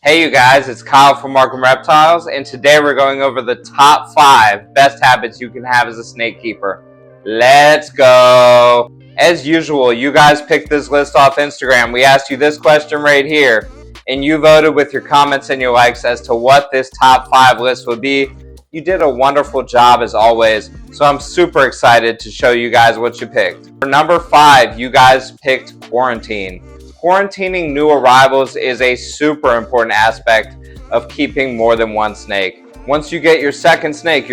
Hey you guys, it's Kyle from Markham Reptiles, and today we're going over the top 5 best habits you can have as a snake keeper. Let's go! As usual, you guys picked this list off Instagram. We asked you this question right here, and you voted with your comments and your likes as to what this top 5 list would be. You did a wonderful job as always, so I'm super excited to show you guys what you picked. For number 5, you guys picked quarantine. Quarantining new arrivals is a super important aspect of keeping more than one snake. Once you get your second snake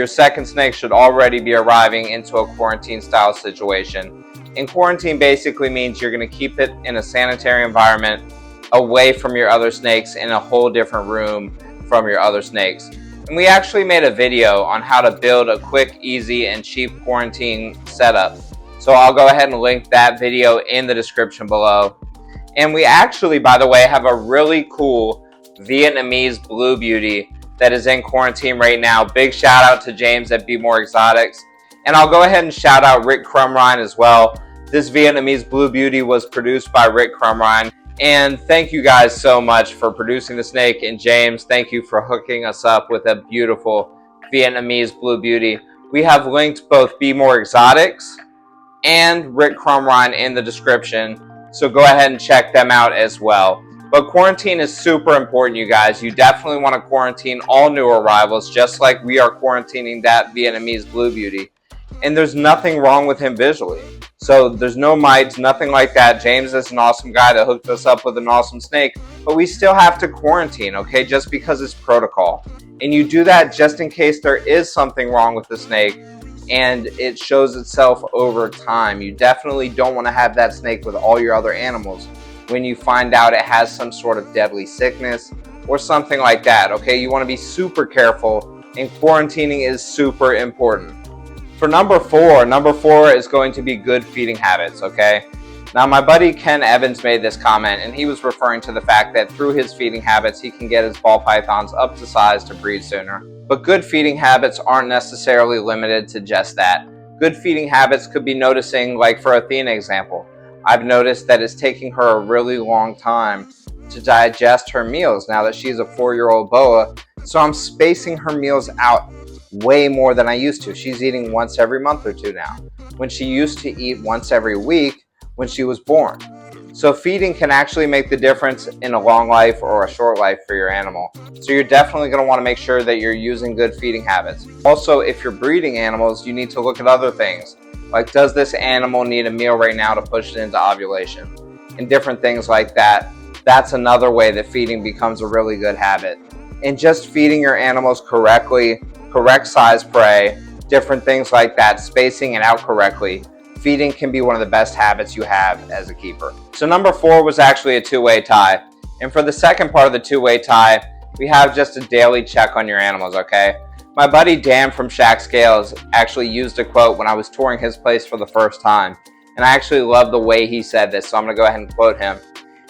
should already be arriving into a quarantine style situation. And quarantine basically means you're going to keep it in a sanitary environment away from your other snakes in a whole different room from your other snakes. And we actually made a video on how to build a quick, easy, and cheap quarantine setup. So I'll go ahead and link that video in the description below. And we actually, by the way, have a really cool Vietnamese Blue Beauty that is in quarantine right now. Big shout out to James at Be More Exotics. And I'll go ahead and shout out Rick Crumrine as well. This Vietnamese Blue Beauty was produced by Rick Crumrine. And thank you guys so much for producing the snake. And James, thank you for hooking us up with a beautiful Vietnamese Blue Beauty. We have linked both Be More Exotics and Rick Crumrine in the description. So go ahead and check them out as well. But quarantine is super important, you guys. You definitely want to quarantine all new arrivals, just like we are quarantining that Vietnamese Blue Beauty. And there's nothing wrong with him visually. So there's no mites, nothing like that. James is an awesome guy that hooked us up with an awesome snake. But we still have to quarantine, okay, just because it's protocol. And you do that just in case there is something wrong with the snake and it shows itself over time. You definitely don't want to have that snake with all your other animals when you find out it has some sort of deadly sickness or something like that, okay? You want to be super careful, and quarantining is super important. For number 4 is going to be good feeding habits, okay? Now, my buddy Ken Evans made this comment, and he was referring to the fact that through his feeding habits, he can get his ball pythons up to size to breed sooner. But good feeding habits aren't necessarily limited to just that. Good feeding habits could be noticing, like for Athena example, I've noticed that it's taking her a really long time to digest her meals now that she's a 4-year-old boa. So I'm spacing her meals out way more than I used to. She's eating once every month or two now, when she used to eat once every week when she was born. So feeding can actually make the difference in a long life or a short life for your animal. So you're definitely going to want to make sure that you're using good feeding habits. Also, if you're breeding animals, you need to look at other things. Like, does this animal need a meal right now to push it into ovulation? And different things like that. That's another way that feeding becomes a really good habit. And just feeding your animals correctly, correct size prey, different things like that, spacing it out correctly. Feeding can be one of the best habits you have as a keeper. So number 4 was actually a two-way tie. And for the second part of the two-way tie, we have just a daily check on your animals, okay? My buddy Dan from Shack Scales actually used a quote when I was touring his place for the first time. And I actually love the way he said this, so I'm going to go ahead and quote him.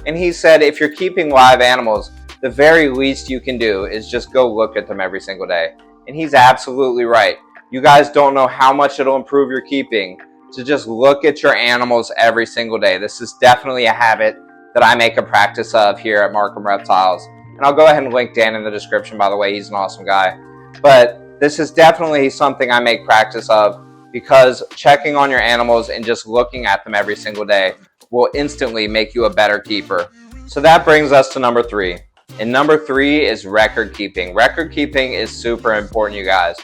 And he said, if you're keeping live animals, the very least you can do is just go look at them every single day. And he's absolutely right. You guys don't know how much it'll improve your keeping to just look at your animals every single day. This is definitely a habit that I make a practice of here at Markham Reptiles. And I'll go ahead and link Dan in the description, by the way. He's an awesome guy. But this is definitely something I make practice of, because checking on your animals and just looking at them every single day will instantly make you a better keeper. So that brings us to number 3. And number 3 is record keeping. Record keeping is super important, you guys.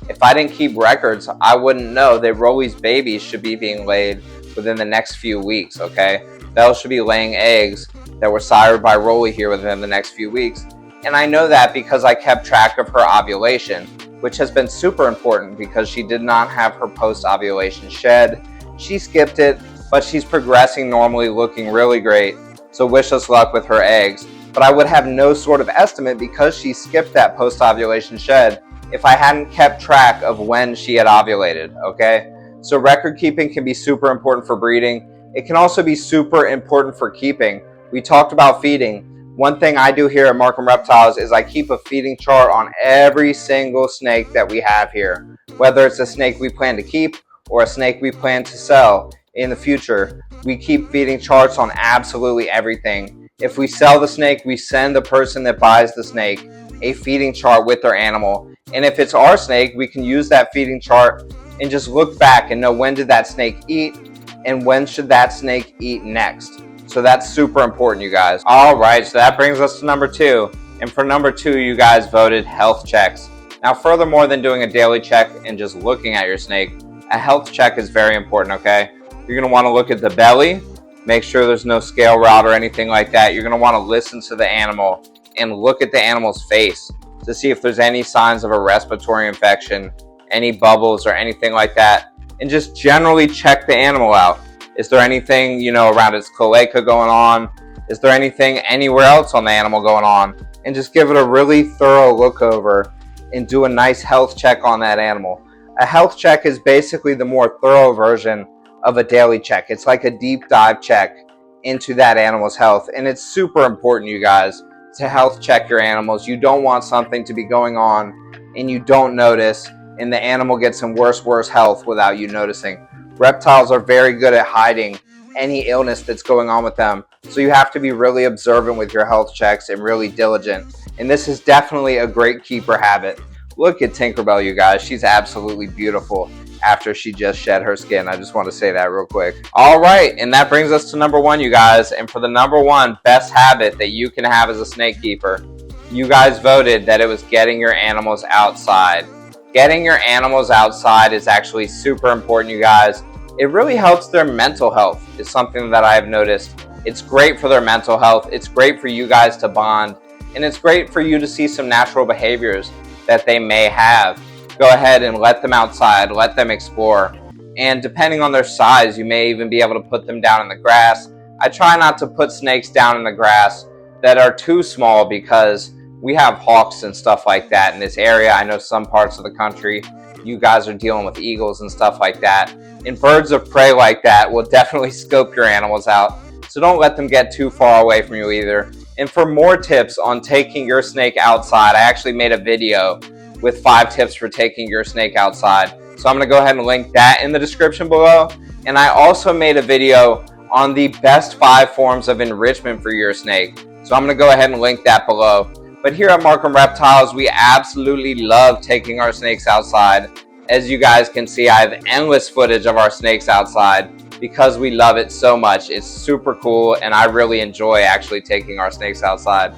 If I didn't keep records, I wouldn't know that Rolly's babies should be being laid within the next few weeks, okay? Belle should be laying eggs that were sired by Rolly here within the next few weeks. And I know that because I kept track of her ovulation, which has been super important because she did not have her post-ovulation shed. She skipped it, but she's progressing normally, looking really great. So wish us luck with her eggs. But I would have no sort of estimate because she skipped that post-ovulation shed if I hadn't kept track of when she had ovulated, okay? So record keeping can be super important for breeding. It can also be super important for keeping. We talked about feeding. One thing I do here at Markham Reptiles is I keep a feeding chart on every single snake that we have here. Whether it's a snake we plan to keep or a snake we plan to sell in the future, we keep feeding charts on absolutely everything. If we sell the snake, we send the person that buys the snake a feeding chart with their animal. And if it's our snake, we can use that feeding chart and just look back and know when did that snake eat and when should that snake eat next. So that's super important, you guys. All right, so that brings us to number 2. And for number 2, you guys voted health checks. Now, furthermore than doing a daily check and just looking at your snake, a health check is very important, okay? You're gonna wanna look at the belly, make sure there's no scale rot or anything like that. You're gonna wanna listen to the animal and look at the animal's face to see if there's any signs of a respiratory infection, any bubbles or anything like that. And just generally check the animal out. Is there anything, around its cloaca going on? Is there anything anywhere else on the animal going on? And just give it a really thorough look over and do a nice health check on that animal. A health check is basically the more thorough version of a daily check. It's like a deep dive check into that animal's health. And it's super important, you guys, to health check your animals. You don't want something to be going on and you don't notice, and the animal gets in worse health without you noticing. Reptiles are very good at hiding any illness that's going on with them. So you have to be really observant with your health checks and really diligent. And this is definitely a great keeper habit. Look at Tinkerbell, you guys. She's absolutely beautiful after she just shed her skin. I just want to say that real quick. All right, and that brings us to number 1, you guys. And for the number 1 best habit that you can have as a snake keeper, you guys voted that it was getting your animals outside. Getting your animals outside is actually super important, you guys. It really helps their mental health. It's something that I've noticed. It's great for their mental health. It's great for you guys to bond. And it's great for you to see some natural behaviors that they may have. Go ahead and let them outside. Let them explore. And depending on their size, you may even be able to put them down in the grass. I try not to put snakes down in the grass that are too small because we have hawks and stuff like that in this area. I know some parts of the country, you guys are dealing with eagles and stuff like that. And birds of prey like that will definitely scope your animals out. So don't let them get too far away from you either. And for more tips on taking your snake outside, I actually made a video with 5 tips for taking your snake outside. So I'm going to go ahead and link that in the description below. And I also made a video on the best 5 forms of enrichment for your snake. So I'm going to go ahead and link that below. But here at Markham Reptiles, we absolutely love taking our snakes outside. As you guys can see, I have endless footage of our snakes outside because we love it so much. It's super cool, and I really enjoy actually taking our snakes outside.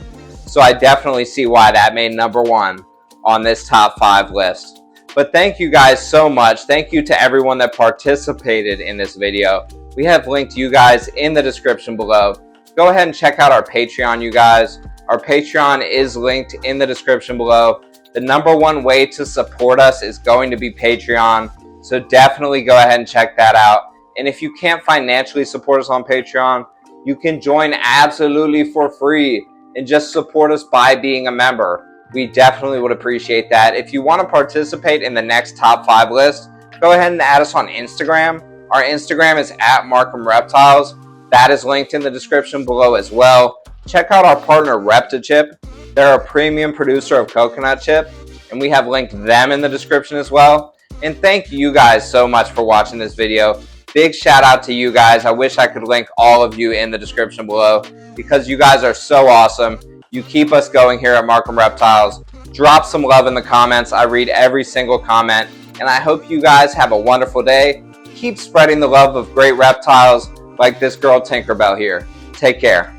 So I definitely see why that made number 1 on this top 5 list. But thank you guys so much. Thank you to everyone that participated in this video. We have linked you guys in the description below. Go ahead and check out our Patreon, you guys. Our Patreon is linked in the description below. The number 1 way to support us is going to be Patreon. So definitely go ahead and check that out. And if you can't financially support us on Patreon, you can join absolutely for free and just support us by being a member. We definitely would appreciate that. If you want to participate in the next top 5 list, go ahead and add us on Instagram. Our Instagram is at Markham Reptiles. That is linked in the description below as well. Check out our partner Reptiles. They're a premium producer of coconut chip, and we have linked them in the description as well. And thank you guys so much for watching this video. Big shout out to you guys. I wish I could link all of you in the description below because you guys are so awesome. You keep us going here at Markham Reptiles. Drop some love in the comments. I read every single comment, and I hope you guys have a wonderful day. Keep spreading the love of great reptiles like this girl Tinkerbell here. Take care.